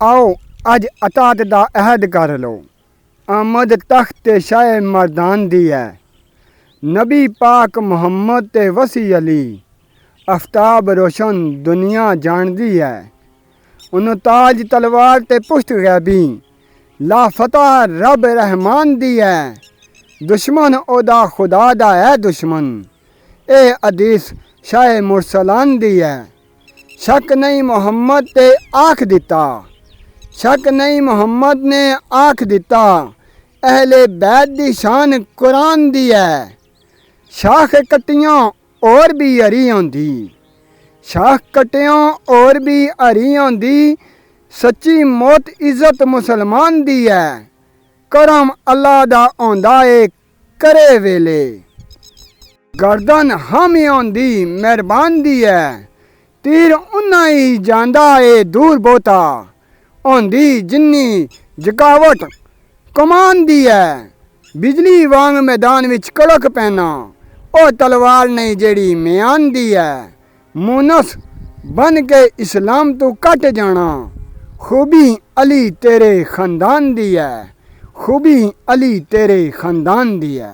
आओ अज अतात दा अहद कर लो। आमद तख्त शाह मर्दान दी है। नबी पाक मुहम्मद ते वसी अली आफ्ताब रोशन दुनिया जानदी है। उन्हों ताज तलवार ते पुश्त गैबी लाफता रब रहमान दी है। दुश्मन ओदा खुदा दा है दुश्मन, ए अदीस शाह मुरसलान दी है। शक नहीं मुहम्मद ते आख दिता, शक नहीं मुहम्मद ने आख दिता। अहले बैत दी शान कुरान दी है। शाख कट्टियां और भी हरी होंदी, शाख कट्टियां और भी हरी होंदी। सच्ची मौत इज्जत मुसलमान दी है। करम अल्लाह दा होंदा ए करे वेले। गर्दन हम होंदी मेहरबान दी है। तीर उन्ना ही जांदा ए दूर बोता, होंदी जिन्नी जकावट कमान दी है। बिजली वांग मैदान विच कड़क पैना, ओ तलवार नहीं जेड़ी म्यान दी है। मुनस बन के इस्लाम तू कट जाना, खूबी अली तेरे खानदान दी है, खूबी अली तेरे खानदान दी है।